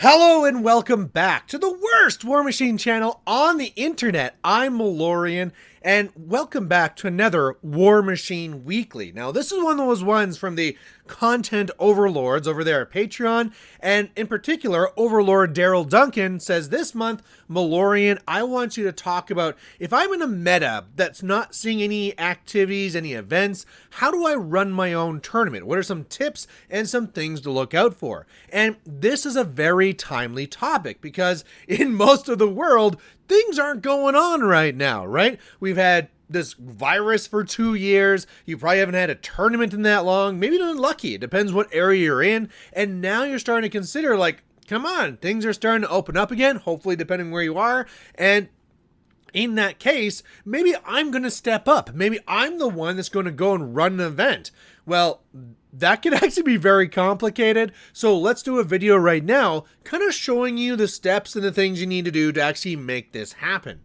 Hello and welcome back to the worst Warmachine channel on the internet. I'm Malorian, and welcome back to another Warmachine Weekly. Now, this is one of those ones from the content overlords over there at Patron, and in particular, Overlord Darrell Duncan says this month, Malorian, I want you to talk about if I'm in a meta that's not seeing any activities, any events, how do I run my own tournament? What are some tips and some things to look out for? And this is a very timely topic because in most of the world, things aren't going on right now, right? We've had this virus for 2 years. You probably haven't had a tournament in that long. Maybe you're unlucky. It depends what area you're in. And now you're starting to consider, like, come on, things are starting to open up again, hopefully depending where you are. And in that case, maybe I'm going to step up. Maybe I'm the one that's going to go and run an event. Well, that can actually be very complicated. So let's do a video right now, kind of showing you the steps and the things you need to do to actually make this happen.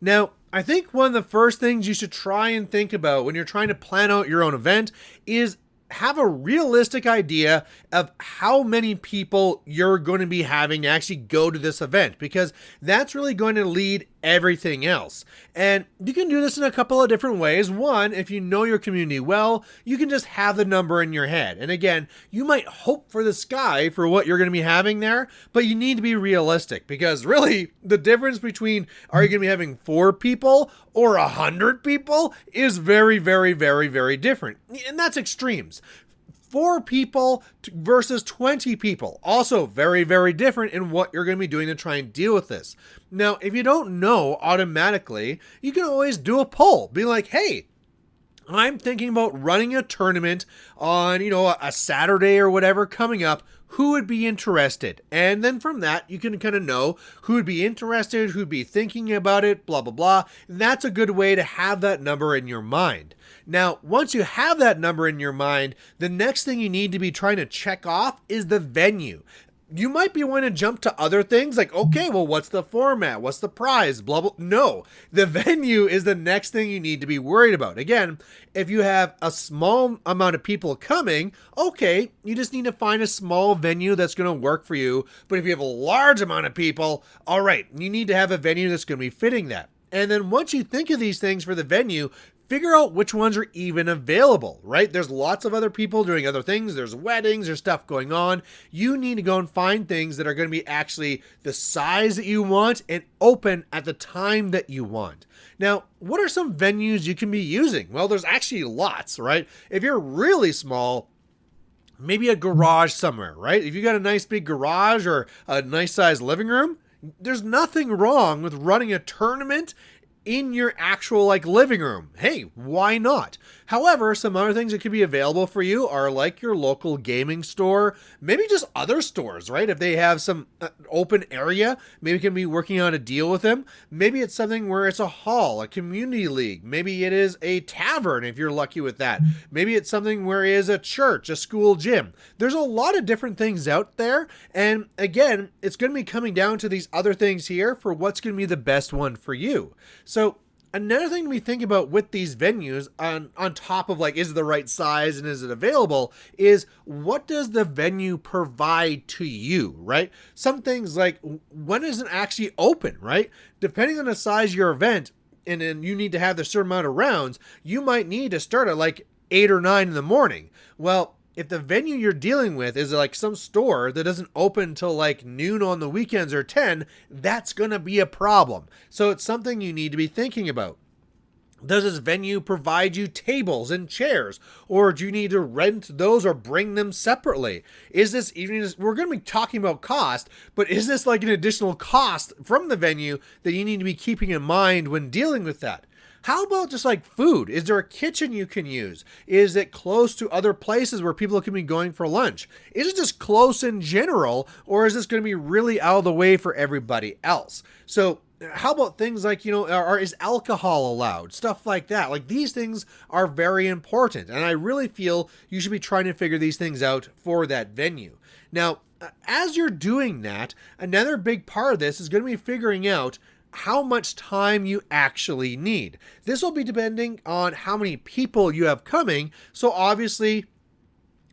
Now, I think one of the first things you should try and think about when you're trying to plan out your own event is have a realistic idea of how many people you're going to be having to actually go to this event, because that's really going to lead everything else. And you can do this in a couple of different ways. One, if you know your community well, you can just have the number in your head. And again, you might hope for the sky for what you're going to be having there, but you need to be realistic, because really the difference between are you going to be having 4 people or 100 people is very, very, very, very different. And that's extremes. 4 people versus 20 people. Also very, very different in what you're going to be doing to try and deal with this. Now, if you don't know automatically, you can always do a poll. Be like, hey, I'm thinking about running a tournament on, a Saturday or whatever coming up. Who would be interested? And then from that, you can kind of know who would be interested, who'd be thinking about it, blah, blah, blah. And that's a good way to have that number in your mind. Now, once you have that number in your mind, the next thing you need to be trying to check off is the venue. You might be wanting to jump to other things like, okay, well, what's the format? What's the prize? Blah, blah. No, the venue is the next thing you need to be worried about. Again, if you have a small amount of people coming, okay, you just need to find a small venue that's going to work for you. But if you have a large amount of people, all right, you need to have a venue that's going to be fitting that. And then once you think of these things for the venue, figure out which ones are even available, right? There's lots of other people doing other things. There's weddings, there's stuff going on. You need to go and find things that are going to be actually the size that you want and open at the time that you want. Now, what are some venues you can be using? Well, there's actually lots, right? If you're really small, maybe a garage somewhere, right? If you got a nice big garage or a nice sized living room, there's nothing wrong with running a tournament in your actual living room. Hey, why not? However, some other things that could be available for you are like your local gaming store, maybe just other stores, right? If they have some open area, maybe you can be working on a deal with them. Maybe it's something where it's a hall, a community league. Maybe it is a tavern if you're lucky with that. Maybe it's something where it is a church, a school gym. There's a lot of different things out there. And again, it's going to be coming down to these other things here for what's going to be the best one for you. So another thing we think about with these venues on top of is it the right size and is it available, is what does the venue provide to you, right? Some things like when is it actually open, right? Depending on the size of your event, and then you need to have the certain amount of rounds, you might need to start at 8 or 9 in the morning. Well, if the venue you're dealing with is some store that doesn't open till noon on the weekends or 10, that's going to be a problem. So it's something you need to be thinking about. Does this venue provide you tables and chairs, or do you need to rent those or bring them separately? Is this even, we're going to be talking about cost, but is this an additional cost from the venue that you need to be keeping in mind when dealing with that? How about just food? Is there a kitchen you can use? Is it close to other places where people can be going for lunch? Is it just close in general, or is this going to be really out of the way for everybody else? So how about things is alcohol allowed? Stuff like that. These things are very important. And I really feel you should be trying to figure these things out for that venue. Now, as you're doing that, another big part of this is going to be figuring out how much time you actually need. This will be depending on how many people you have coming. So obviously,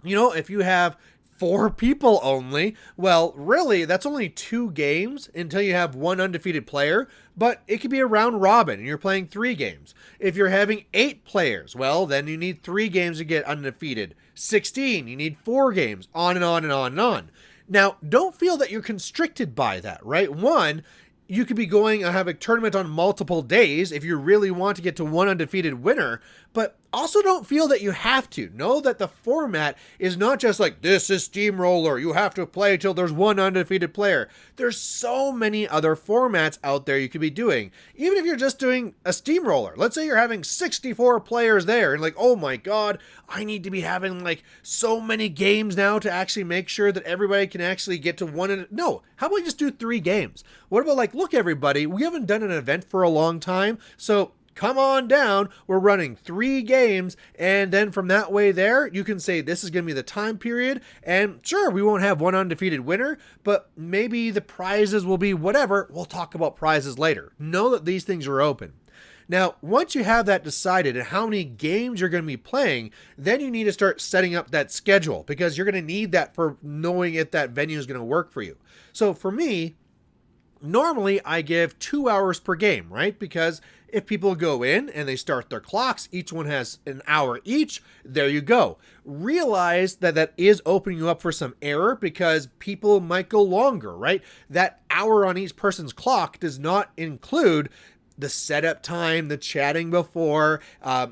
if you have 4 people only. Well, really, that's only 2 games until you have 1 undefeated player, but it could be a round robin and you're playing 3 games. If you're having 8 players, well, then you need 3 games to get undefeated. 16, you need 4 games, on and on and on and on. Now, don't feel that you're constricted by that, right? One, you could be going and have a tournament on multiple days if you really want to get to 1 undefeated winner, but also don't feel that you have to. Know that the format is not just like, this is Steamroller, you have to play till there's 1 undefeated player. There's so many other formats out there you could be doing. Even if you're just doing a Steamroller, let's say you're having 64 players there and like, oh my god, I need to be having like so many games now to actually make sure that everybody can actually get to 1. No, how about we just do 3 games? What about like, look everybody, we haven't done an event for a long time, so come on down, we're running 3 games, and then from that way there, you can say this is going to be the time period, and sure, we won't have 1 undefeated winner, but maybe the prizes will be whatever. We'll talk about prizes later. Know that these things are open. Now, once you have that decided and how many games you're going to be playing, then you need to start setting up that schedule, because you're going to need that for knowing if that venue is going to work for you. So for me, normally I give 2 hours per game, right? Because if people go in and they start their clocks, each one has an hour each, there you go. Realize that that is opening you up for some error because people might go longer, right? That hour on each person's clock does not include the setup time, the chatting before,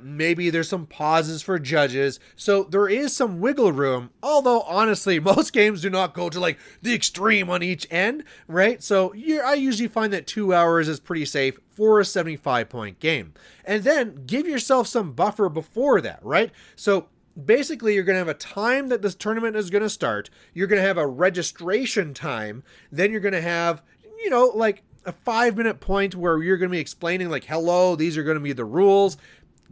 maybe there's some pauses for judges. So there is some wiggle room, although honestly, most games do not go to like the extreme on each end, right? So I usually find that 2 hours is pretty safe for a 75-point game. And then give yourself some buffer before that, right? So basically, you're going to have a time that this tournament is going to start. You're going to have a registration time. Then you're going to have, like a 5-minute point where you're going to be explaining like, hello, these are going to be the rules.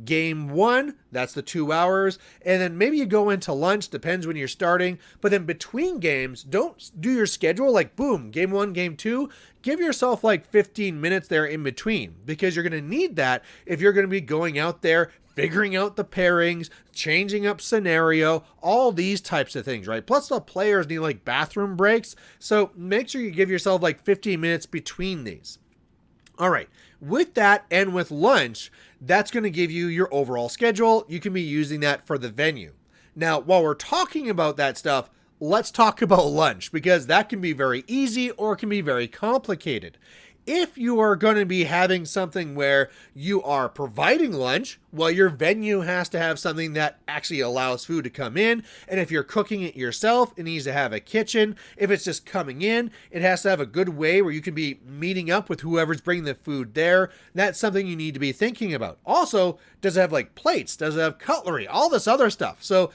Game 1, that's the 2 hours. And then maybe you go into lunch, depends when you're starting. But then between games, don't do your schedule like, boom, game 1, game 2. Give yourself like 15 minutes there in between, because you're going to need that if you're going to be going out there, figuring out the pairings, changing up scenario, all these types of things, right? Plus the players need like bathroom breaks. So make sure you give yourself like 15 minutes between these. All right, with that and with lunch, that's going to give you your overall schedule. You can be using that for the venue. Now, while we're talking about that stuff, let's talk about lunch, because that can be very easy or it can be very complicated. If you are going to be having something where you are providing lunch, well, your venue has to have something that actually allows food to come in. And if you're cooking it yourself, it needs to have a kitchen. If it's just coming in, it has to have a good way where you can be meeting up with whoever's bringing the food there. That's something you need to be thinking about. Also, does it have like plates? Does it have cutlery? All this other stuff. So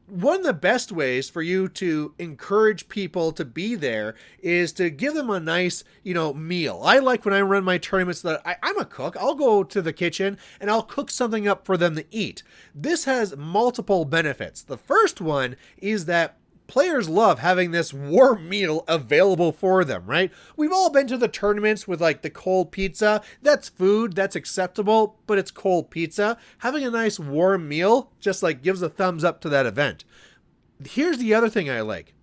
one of the best ways for you to encourage people to be there is to give them a nice, meal. I like when I run my tournaments that I'm a cook. I'll go to the kitchen and I'll cook something up for them to eat. This has multiple benefits. The first one is that players love having this warm meal available for them, right? We've all been to the tournaments with like the cold pizza. That's food, that's acceptable, but it's cold pizza. Having a nice warm meal just like gives a thumbs up to that event. Here's the other thing I like.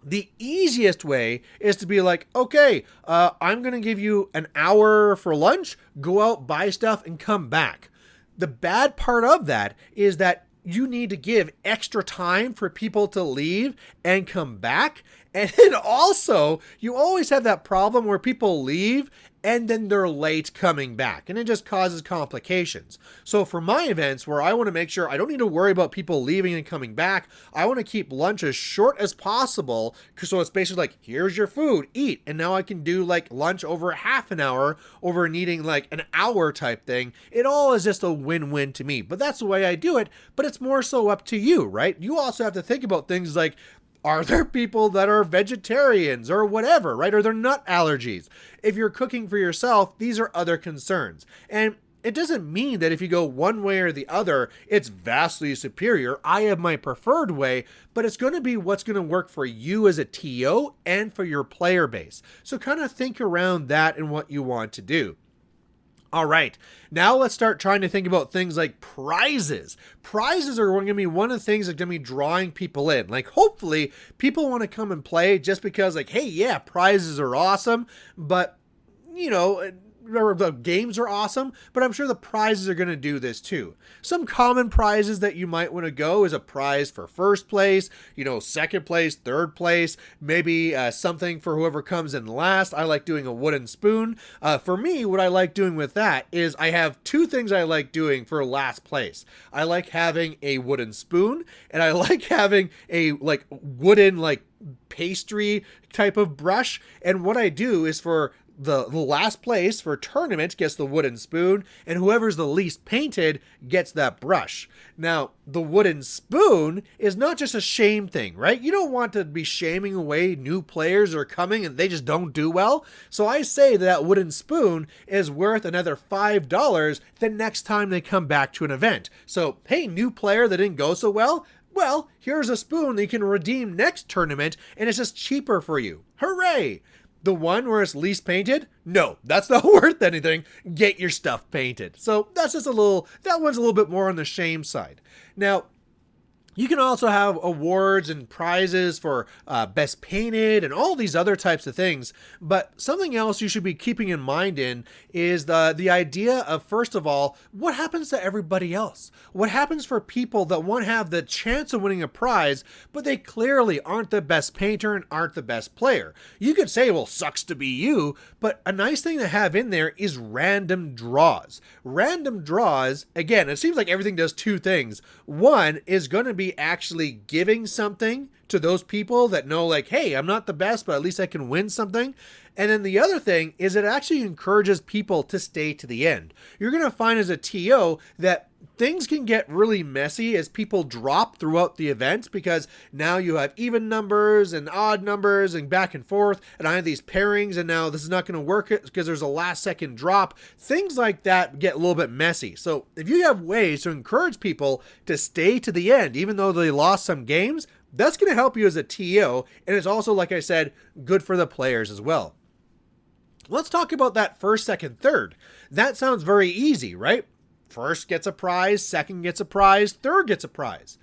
The easiest way is to be like, okay, I'm going to give you an hour for lunch, go out, buy stuff, and come back. The bad part of that is that you need to give extra time for people to leave and come back. And then also, you always have that problem where people leave and then they're late coming back, and it just causes complications. So for my events where I want to make sure I don't need to worry about people leaving and coming back, I want to keep lunch as short as possible. So it's basically like, here's your food, eat. And now I can do like lunch over half an hour over needing like an hour type thing. It all is just a win-win to me, but that's the way I do it. But it's more so up to you, right? You also have to think about things like, are there people that are vegetarians or whatever, right? Are there nut allergies? If you're cooking for yourself, these are other concerns. And it doesn't mean that if you go one way or the other, it's vastly superior. I have my preferred way, but it's going to be what's going to work for you as a TO and for your player base. So kind of think around that and what you want to do. All right, now let's start trying to think about things like prizes. Prizes are going to be one of the things that are going to be drawing people in. Like, hopefully, people want to come and play just because, like, hey, yeah, prizes are awesome, but, you know, the games are awesome, but I'm sure the prizes are going to do this too. Some common prizes that you might want to go is a prize for first place, you know, second place, third place, maybe something for whoever comes in last. I like doing a wooden spoon. For me, what I like doing with that is I have two things I like doing for last place. I like having a wooden spoon, and I like having a wooden pastry type of brush. And what I do is for the last place for tournament gets the wooden spoon, and whoever's the least painted gets that brush. Now, the wooden spoon is not just a shame thing, right? You don't want to be shaming away new players who are coming and they just don't do well. So I say that wooden spoon is worth another $5 the next time they come back to an event. So, hey, new player that didn't go so well, here's a spoon that you can redeem next tournament, and it's just cheaper for you. Hooray! The one where it's least painted? No, that's not worth anything. Get your stuff painted. So that's just that one's a little bit more on the shame side. Now, you can also have awards and prizes for best painted and all these other types of things. But something else you should be keeping in mind is the idea of, first of all, what happens to everybody else? What happens for people that want to have the chance of winning a prize, but they clearly aren't the best painter and aren't the best player? You could say, well, sucks to be you, but a nice thing to have in there is random draws. Random draws, again, it seems like everything does two things. One is going to be actually giving something to those people that know, like, hey, I'm not the best, but at least I can win something. And then the other thing is it actually encourages people to stay to the end. You're going to find as a TO that things can get really messy as people drop throughout the event, because now you have even numbers and odd numbers and back and forth, and I have these pairings, and now this is not going to work because there's a last second drop. Things like that get a little bit messy. So if you have ways to encourage people to stay to the end, even though they lost some games, that's going to help you as a TO, and it's also, like I said, good for the players as well. Let's talk about that first, second, third. That sounds very easy, right? First gets a prize, second gets a prize, third gets a prize.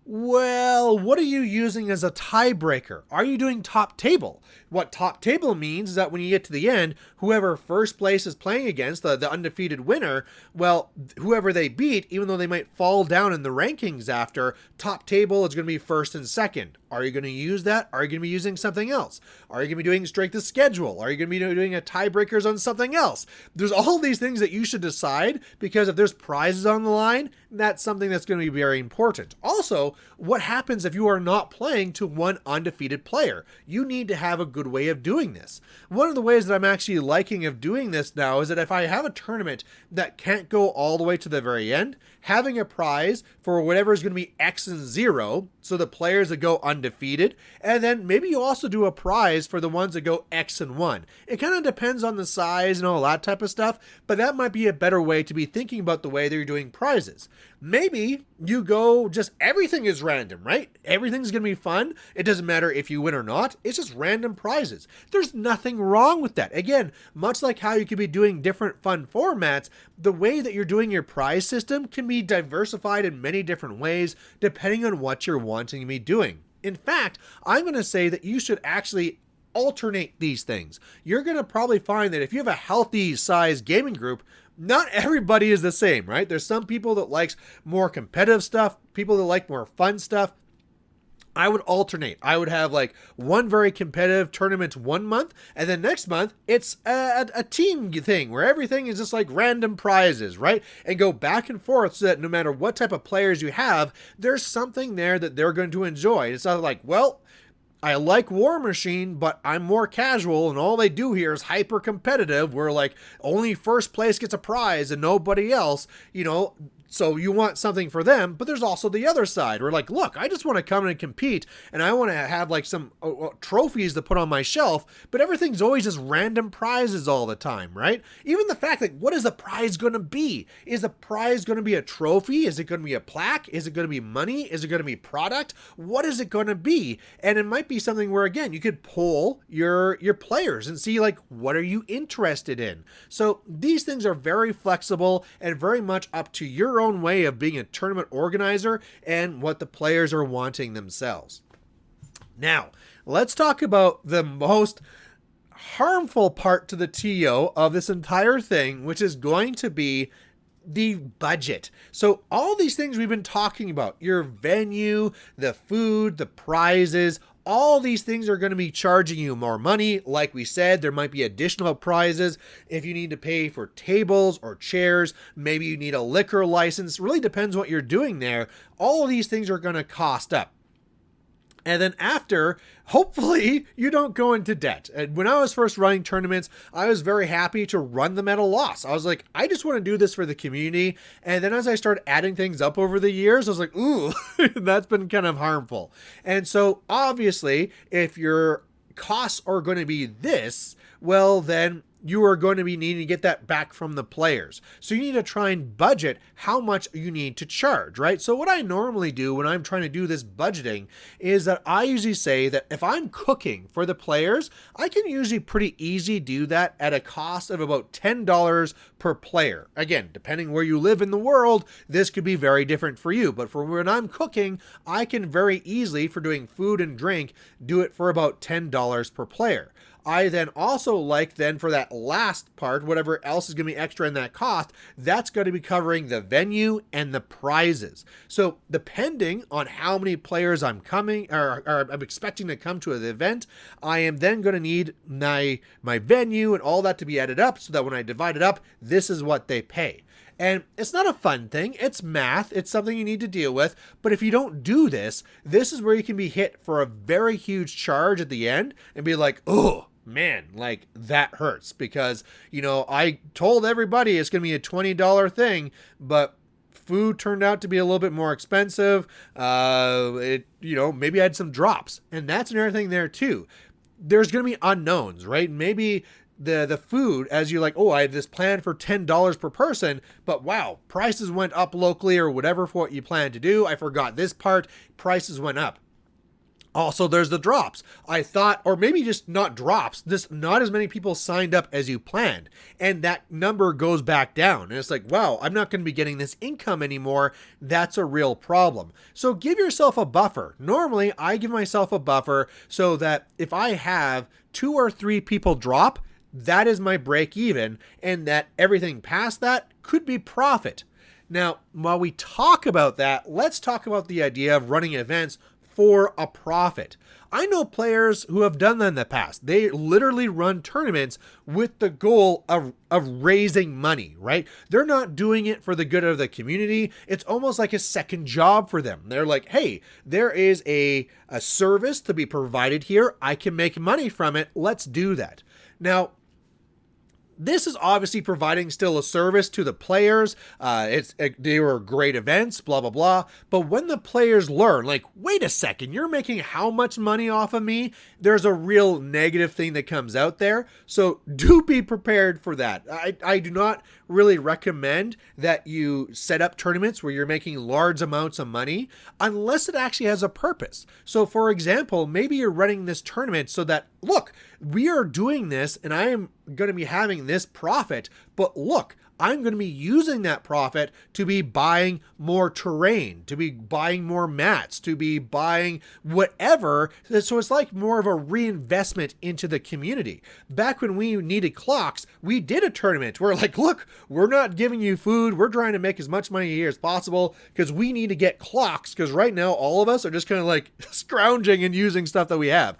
Well, what are you using as a tiebreaker? Are you doing top table? What top table means is that when you get to the end, whoever first place is playing against, the undefeated winner, well, whoever they beat, even though they might fall down in the rankings after, top table is going to be first and second. Are you going to use that? Are you going to be using something else? Are you going to be doing strength of schedule? Are you going to be doing a tiebreakers on something else? There's all these things that you should decide, because if there's prizes on the line, that's something that's going to be very important. Also, what happens if you are not playing to one undefeated player? You need to have a good way of doing this. One of the ways that I'm actually liking of doing this now is that if I have a tournament that can't go all the way to the very end, having a prize for whatever is going to be X and 0, so the players that go undefeated, and then maybe you also do a prize for the ones that go X and 1. It kind of depends on the size and all that type of stuff, but that might be a better way to be thinking about the way that you're doing prizes. Maybe you go just everything is random, right? Everything's going to be fun. It doesn't matter if you win or not. It's just random prizes. There's nothing wrong with that. Again, much like how you could be doing different fun formats, the way that you're doing your prize system can be diversified in many different ways depending on what you're wanting to be doing. In fact, I'm going to say that you should actually alternate these things. You're going to probably find that if you have a healthy size gaming group, not everybody is the same, right? There's some people that likes more competitive stuff, people that like more fun stuff. I would alternate. I would have like one very competitive tournament one month, and then next month it's a team thing where everything is just like random prizes, right? And go back and forth so that no matter what type of players you have, there's something there that they're going to enjoy. It's not like, well, I like Warmachine, but I'm more casual, and all they do here is hyper competitive, where like only first place gets a prize and nobody else. You know, So you want something for them, but there's also the other side where like, look, I just want to come in and compete and I want to have like some trophies to put on my shelf, but everything's always just random prizes all the time, right? Even the fact that what is the prize going to be? Is the prize going to be a trophy? Is it going to be a plaque? Is it going to be money? Is it going to be product? What is it going to be? And it might be something where, again, you could poll your players and see like, what are you interested in? So these things are very flexible and very much up to your own way of being a tournament organizer and what the players are wanting themselves. Now, let's talk about the most harmful part to the TO of this entire thing, which is going to be the budget. So all these things we've been talking about, your venue, the food, the prizes, all these things are going to be charging you more money. Like we said, there might be additional prizes if you need to pay for tables or chairs. Maybe you need a liquor license. It really depends what you're doing there. All of these things are going to cost up. And then after, hopefully you don't go into debt. And when I was first running tournaments, I was very happy to run them at a loss. I was like, I just want to do this for the community. And then as I started adding things up over the years, I was like, ooh, that's been kind of harmful. And so obviously, if your costs are going to be this, well, then you are going to be needing to get that back from the players. So you need to try and budget how much you need to charge, right? So what I normally do when I'm trying to do this budgeting is that I usually say that if I'm cooking for the players, I can usually pretty easy do that at a cost of about $10 per player. Again, depending where you live in the world, this could be very different for you. But for when I'm cooking, I can very easily, for doing food and drink, do it for about $10 per player. I then also like then for that last part, whatever else is going to be extra in that cost, that's going to be covering the venue and the prizes. So depending on how many players I'm coming or I'm expecting to come to the event, I am then going to need my venue and all that to be added up so that when I divide it up, this is what they pay. And it's not a fun thing. It's math. It's something you need to deal with. But if you don't do this, this is where you can be hit for a very huge charge at the end and be like, oh, man, like that hurts because, you know, I told everybody it's going to be a $20 thing, but food turned out to be a little bit more expensive. Maybe I had some drops, and that's another thing there too. There's going to be unknowns, right? Maybe the food, as you're like, oh, I had this plan for $10 per person, but wow, prices went up locally or whatever for what you plan to do. I forgot this part, prices went up. Also, there's the drops. I thought, or maybe just not drops, not as many people signed up as you planned. And that number goes back down. And it's like, wow, I'm not going to be getting this income anymore. That's a real problem. So give yourself a buffer. Normally, I give myself a buffer so that if I have 2 or 3 people drop, that is my break even. And that everything past that could be profit. Now, while we talk about that, let's talk about the idea of running events for a profit. I know players who have done that in the past. They literally run tournaments with the goal of raising money, right? They're not doing it for the good of the community. It's almost like a second job for them. They're like, hey, there is a service to be provided here. I can make money from it. Let's do that. Now, this is obviously providing still a service to the players. They were great events, blah, blah, blah. But when the players learn, like, wait a second, you're making how much money off of me? There's a real negative thing that comes out there. So do be prepared for that. I do not really recommend that you set up tournaments where you're making large amounts of money unless it actually has a purpose. So for example, maybe you're running this tournament so that, look, we are doing this and I am going to be having this profit, but look, I'm going to be using that profit to be buying more terrain, to be buying more mats, to be buying whatever. So it's like more of a reinvestment into the community. Back when we needed clocks, we did a tournament where like, look, we're not giving you food. We're trying to make as much money here as possible because we need to get clocks because right now all of us are just kind of like scrounging and using stuff that we have.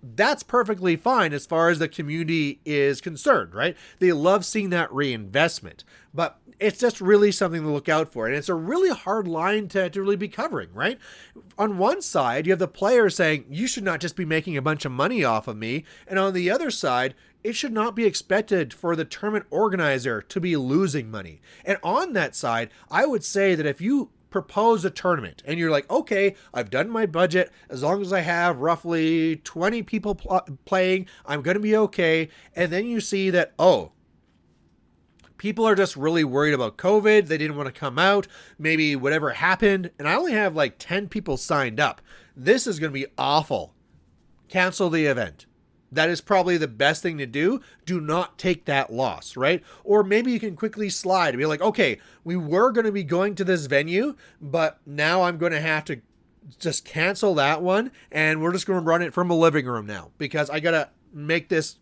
That's perfectly fine as far as the community is concerned, right? They love seeing that reinvestment. But it's just really something to look out for. And it's a really hard line to really be covering, right? On one side, you have the player saying, you should not just be making a bunch of money off of me. And on the other side, it should not be expected for the tournament organizer to be losing money. And on that side, I would say that if you propose a tournament and you're like, okay, I've done my budget, as long as I have roughly 20 people playing, I'm going to be okay. And then you see that, oh, people are just really worried about COVID. They didn't want to come out. Maybe whatever happened. And I only have like 10 people signed up. This is going to be awful. Cancel the event. That is probably the best thing to do. Do not take that loss, right? Or maybe you can quickly slide and be like, okay, we were going to be going to this venue, but now I'm going to have to just cancel that one. And we're just going to run it from a living room now because I got to make this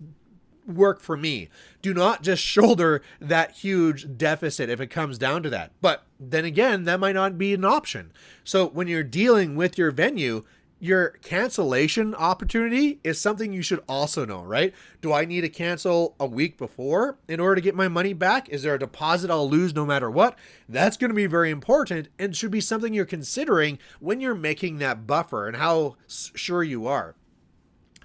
work for me. Do not just shoulder that huge deficit if it comes down to that. But then again, that might not be an option. So when you're dealing with your venue, your cancellation opportunity is something you should also know, right? Do I need to cancel a week before in order to get my money back? Is there a deposit I'll lose no matter what? That's going to be very important and should be something you're considering when you're making that buffer and how sure you are.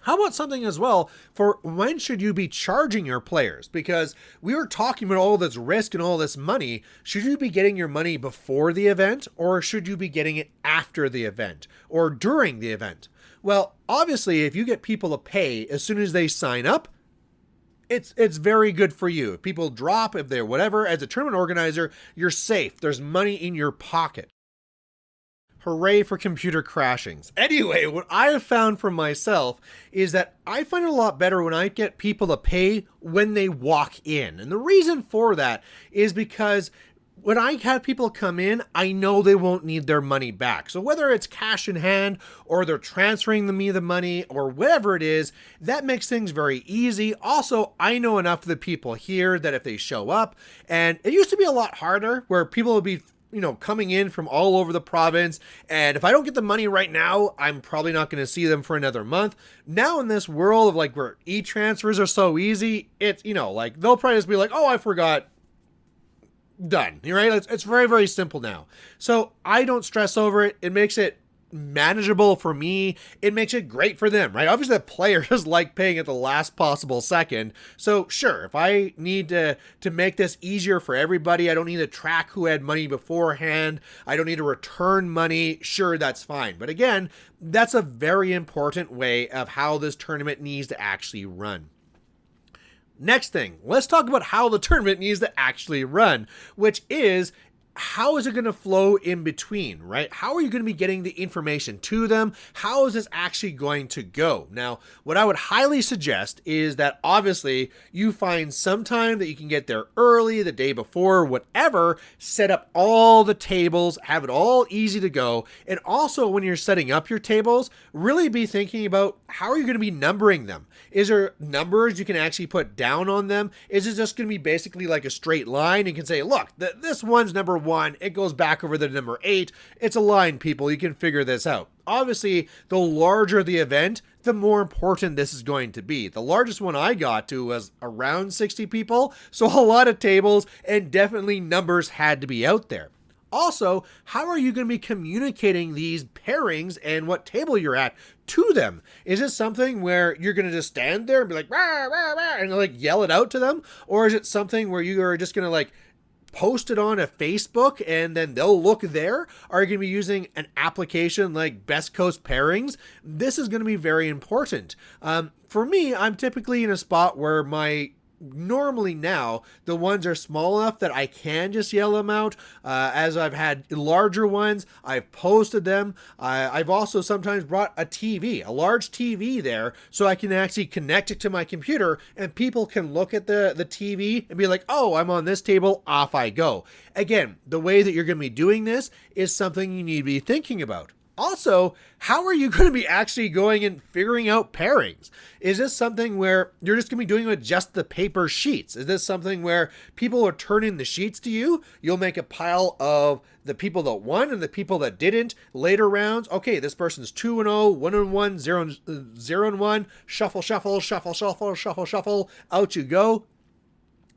How about something as well for when should you be charging your players? Because we were talking about all this risk and all this money. Should you be getting your money before the event or should you be getting it after the event or during the event? Well, obviously, if you get people to pay as soon as they sign up, it's very good for you. If people drop, if they're whatever, as a tournament organizer, you're safe. There's money in your pocket. Hooray for computer crashings. Anyway, what I have found for myself is that I find it a lot better when I get people to pay when they walk in. And the reason for that is because when I have people come in, I know they won't need their money back. So whether it's cash in hand or they're transferring me the money or whatever it is, that makes things very easy. Also, I know enough of the people here that if they show up, and it used to be a lot harder where people would be coming in from all over the province. And if I don't get the money right now, I'm probably not going to see them for another month. Now in this world of like where e-transfers are so easy, it's, like they'll probably just be like, oh, I forgot. Done. Right? It's very, very simple now. So I don't stress over it. It makes it manageable for me. It makes it great for them, right? Obviously the players like paying at the last possible second. So sure, if I need to make this easier for everybody, I don't need to track who had money beforehand. I don't need to return money. Sure, that's fine. But again, that's a very important way of how this tournament needs to actually run. Next thing, let's talk about how the tournament needs to actually run, which is how is it going to flow in between, right? How are you going to be getting the information to them? How is this actually going to go? Now, what I would highly suggest is that obviously you find some time that you can get there early, the day before, whatever, set up all the tables, have it all easy to go. And also when you're setting up your tables, really be thinking about how are you going to be numbering them? Is there numbers you can actually put down on them? Is it just going to be basically like a straight line? You can say, look, this one's number 1, it goes back over to number 8. It's a line, people. You can figure this out. Obviously, the larger the event, the more important this is going to be. The largest one I got to was around 60 people, so a lot of tables and definitely numbers had to be out there. Also, how are you going to be communicating these pairings and what table you're at to them? Is it something where you're going to just stand there and be like, rah, rah, rah, and like yell it out to them? Or is it something where you are just going to like post it on a Facebook and then they'll look there? Are you going to be using an application like Best Coast Pairings? This is going to be very important. For me, I'm typically in a spot where normally now the ones are small enough that I can just yell them out. As I've had larger ones, I've posted them. I've also sometimes brought a large TV there so I can actually connect it to my computer and people can look at the TV and be like, oh, I'm on this table, off I go. Again, the way that you're going to be doing this is something you need to be thinking about. Also, how are you going to be actually going and figuring out pairings? Is this something where you're just going to be doing it with just the paper sheets? Is this something where people are turning the sheets to you? You'll make a pile of the people that won and the people that didn't. Later rounds, okay, this person's 2-0, 1-1, 0-1, shuffle, shuffle, shuffle, shuffle, shuffle, shuffle, out you go.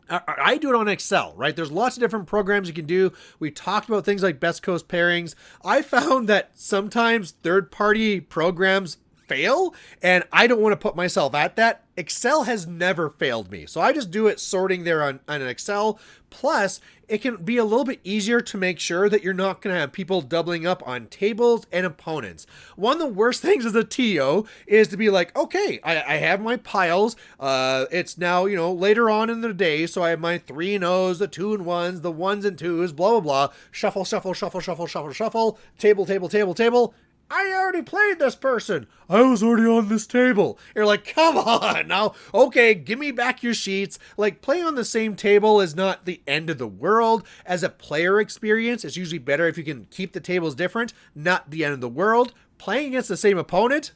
I do it on Excel, right? There's lots of different programs you can do. We talked about things like Best Coast Pairings. I found that sometimes third-party programs fail, and I don't want to put myself at that. Excel has never failed me, so I just do it sorting there on an Excel. Plus, it can be a little bit easier to make sure that you're not going to have people doubling up on tables and opponents. One of the worst things as a TO is to be like, okay, I have my piles. It's now, later on in the day, so I have my 3 and O's, the 2 and 1s, the 1s and 2s, blah, blah, blah. Shuffle, shuffle, shuffle, shuffle, shuffle, shuffle. Table, table, table, table. I already played this person. I was already on this table. You're like, come on now. Okay, give me back your sheets. Like, playing on the same table is not the end of the world. As a player experience, it's usually better if you can keep the tables different, not the end of the world. Playing against the same opponent,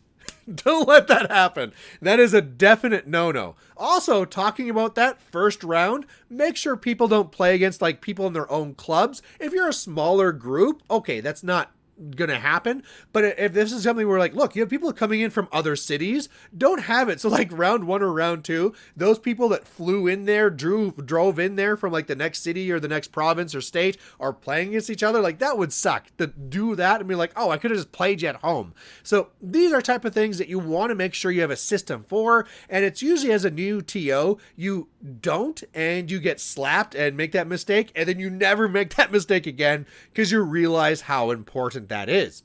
don't let that happen. That is a definite no-no. Also, talking about that first round, make sure people don't play against like people in their own clubs. If you're a smaller group, okay, that's not gonna happen. But if this is something where like, look, you have people coming in from other cities, don't have it. So like round 1 or round 2, those people that flew in there, drove in there from like the next city or the next province or state are playing against each other. Like, that would suck to do that and be like, oh, I could have just played you at home. So these are type of things that you want to make sure you have a system for. And it's usually as a new TO, you don't, and you get slapped and make that mistake, and then you never make that mistake again because you realize how important that is.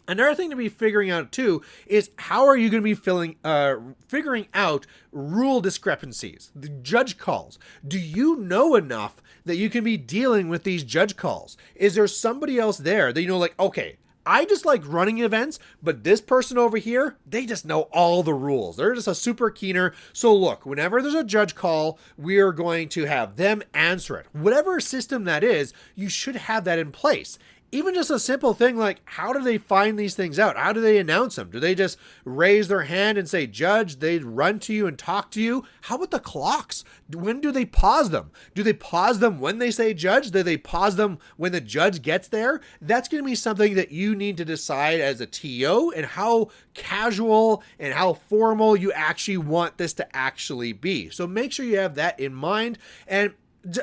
Another thing to be figuring out too is how are you going to be figuring out rule discrepancies, the judge calls. Do you know enough that you can be dealing with these judge calls? Is there somebody else there that like, okay, I just like running events, but this person over here, they just know all the rules. They're just a super keener. So look, whenever there's a judge call, we are going to have them answer it. Whatever system that is, you should have that in place. Even just a simple thing like, how do they find these things out? How do they announce them? Do they just raise their hand and say, judge? They run to you and talk to you? How about the clocks? When do they pause them? Do they pause them when they say judge? Do they pause them when the judge gets there? That's going to be something that you need to decide as a TO, and how casual and how formal you actually want this to actually be. So make sure you have that in mind. And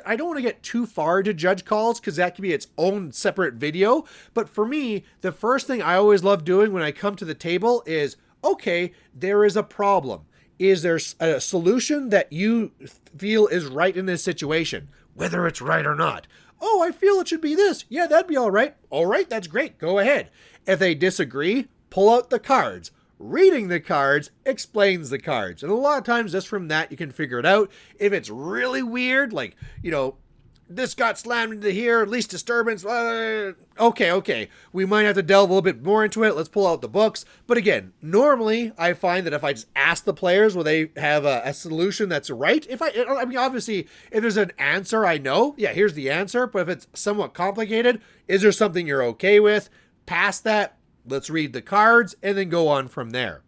I don't want to get too far to judge calls because that could be its own separate video. But for me, the first thing I always love doing when I come to the table is, okay, there is a problem. Is there a solution that you feel is right in this situation, whether it's right or not? Oh, I feel it should be this. Yeah, that'd be all right. All right, that's great. Go ahead. If they disagree, pull out the cards. Reading the cards explains the cards. And a lot of times just from that, you can figure it out. If it's really weird, like, this got slammed into here, least disturbance. Okay. We might have to delve a little bit more into it. Let's pull out the books. But again, normally I find that if I just ask the players, will they have a solution that's right? I mean, obviously, if there's an answer, I know, yeah, here's the answer. But if it's somewhat complicated, is there something you're okay with? Past that, let's read the cards and then go on from there.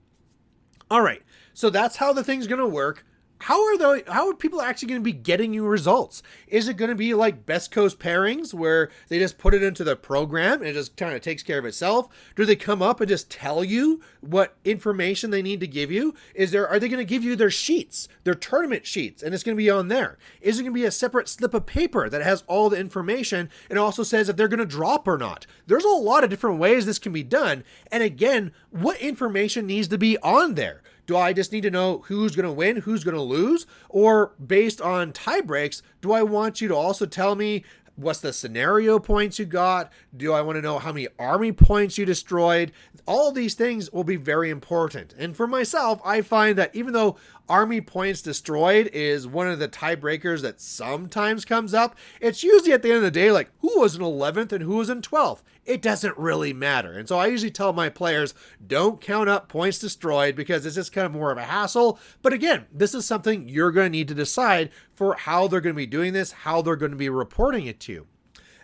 All right, so that's how the thing's going to work. How are people actually going to be getting you results? Is it going to be like Best Coast pairings where they just put it into the program and it just kind of takes care of itself? Do they come up and just tell you what information they need to give you? Are they going to give you their sheets, their tournament sheets, and it's going to be on there? Is it going to be a separate slip of paper that has all the information and also says if they're going to drop or not? There's a lot of different ways this can be done. And again, what information needs to be on there? Do I just need to know who's going to win, who's going to lose? Or based on tie breaks, do I want you to also tell me what's the scenario points you got? Do I want to know how many army points you destroyed? All these things will be very important. And for myself, I find that even though army points destroyed is one of the tiebreakers that sometimes comes up, it's usually at the end of the day like, who was in 11th and who was in 12th? It doesn't really matter. And so I usually tell my players, don't count up points destroyed because it's just kind of more of a hassle. But again, this is something you're going to need to decide for how they're going to be doing this, how they're going to be reporting it to you.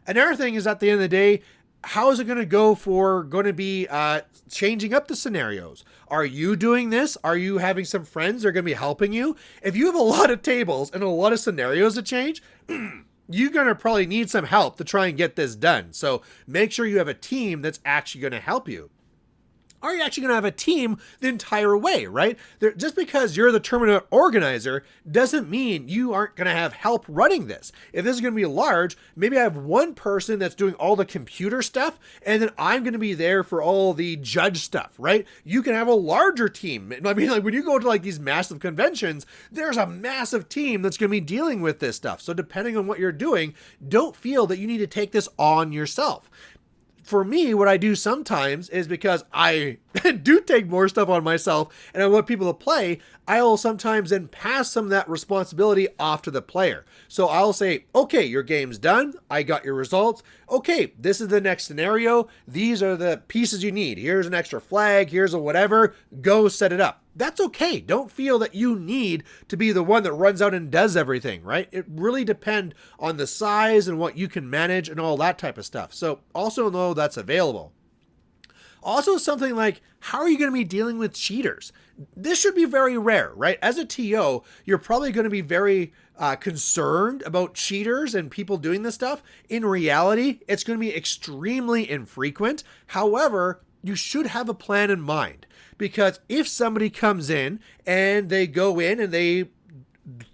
Another thing is at the end of the day, how is it going to be changing up the scenarios? Are you doing this? Are you having some friends that are going to be helping you? If you have a lot of tables and a lot of scenarios to change, you're going to probably need some help to try and get this done. So make sure you have a team that's actually going to help you. are you actually going to have a team the entire way, right? Just because you're the tournament organizer doesn't mean you aren't going to have help running this. If this is going to be large, maybe I have one person that's doing all the computer stuff, and then I'm going to be there for all the judge stuff, right? You can have a larger team. I mean, like when you go to like these massive conventions, there's a massive team that's going to be dealing with this stuff. So depending on what you're doing, don't feel that you need to take this on yourself. For me, what I do sometimes is because I do take more stuff on myself and I want people to play, I'll sometimes then pass some of that responsibility off to the player. So I'll say, okay, your game's done. I got your results. Okay, this is the next scenario. These are the pieces you need. Here's an extra flag. Here's a whatever. Go set it up. That's okay. Don't feel that you need to be the one that runs out and does everything, right? It really depends on the size and what you can manage and all that type of stuff. So also know that's available. Also something like, how are you going to be dealing with cheaters? This should be very rare, right? As a TO, you're probably going to be very concerned about cheaters and people doing this stuff. In reality, it's going to be extremely infrequent. However, you should have a plan in mind. Because if somebody comes in and they go in and they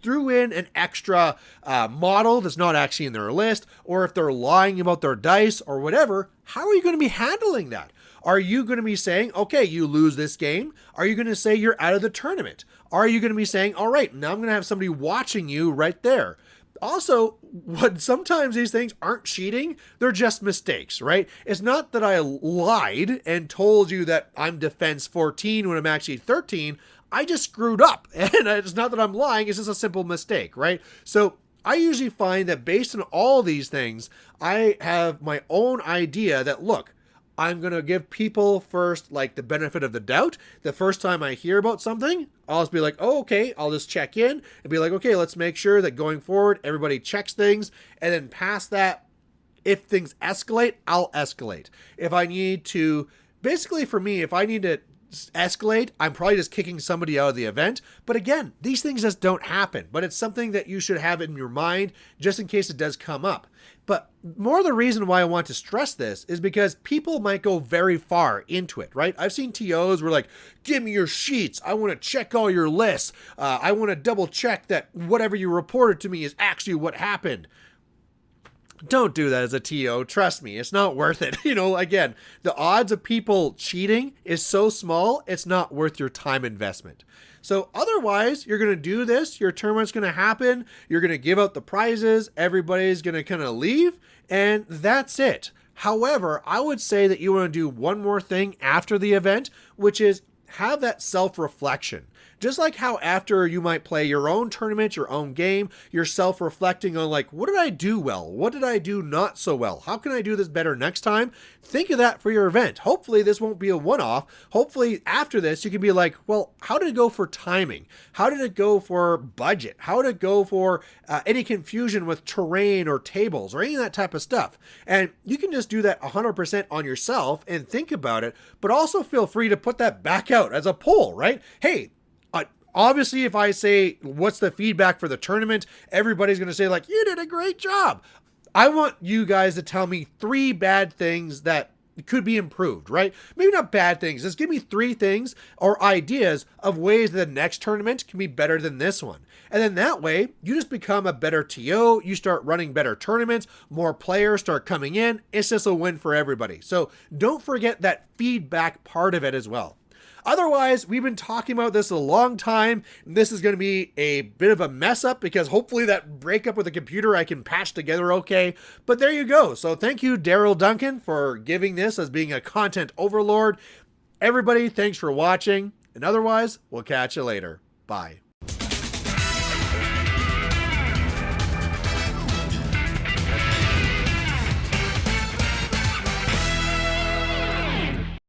threw in an extra model that's not actually in their list, or if they're lying about their dice or whatever, how are you going to be handling that? Are you going to be saying, okay, you lose this game? Are you going to say you're out of the tournament? Are you going to be saying, all right, now I'm going to have somebody watching you right there? Also, what sometimes these things aren't cheating, they're just mistakes, right? It's not that I lied and told you that I'm defense 14 when I'm actually 13. I just screwed up. And it's not that I'm lying, it's just a simple mistake, right? So I usually find that based on all these things, I have my own idea that, look, I'm going to give people first, like, the benefit of the doubt. The first time I hear about something, I'll just be like, oh, okay, I'll just check in and be like, okay, let's make sure that going forward, everybody checks things. And then past that, if things escalate, I'll escalate. If I need to, basically for me, if I need to escalate, I'm probably just kicking somebody out of the event. But again, these things just don't happen. But it's something that you should have in your mind just in case it does come up. But more the reason why I want to stress this is because people might go very far into it, right? I've seen TOs where like, give me your sheets. I want to check all your lists. I want to double check that whatever you reported to me is actually what happened. Don't do that as a TO. Trust me, it's not worth it. You know, again, the odds of people cheating is so small, it's not worth your time investment. So otherwise, you're going to do this, your tournament's going to happen, you're going to give out the prizes, everybody's going to kind of leave, and that's it. However, I would say that you want to do one more thing after the event, which is have that self-reflection. Just like how after you might play your own tournament, your own game, you're self-reflecting on like, what did I do well? What did I do not so well? How can I do this better next time? Think of that for your event. Hopefully this won't be a one-off. Hopefully after this, you can be like, well, how did it go for timing? How did it go for budget? How did it go for any confusion with terrain or tables or any of that type of stuff? And you can just do that 100% on yourself and think about it, but also feel free to put that back out as a poll, right? Hey, obviously, if I say, what's the feedback for the tournament, everybody's going to say, like, you did a great job. I want you guys to tell me 3 bad things that could be improved, right? Maybe not bad things. Just give me 3 things or ideas of ways that the next tournament can be better than this one. And then that way, you just become a better TO. You start running better tournaments. More players start coming in. It's just a win for everybody. So don't forget that feedback part of it as well. Otherwise, we've been talking about this a long time. This is going to be a bit of a mess up because hopefully that breakup with the computer I can patch together okay. But there you go. So thank you, Darrell Duncan, for giving this as being a content overlord. Everybody, thanks for watching. And otherwise, we'll catch you later. Bye.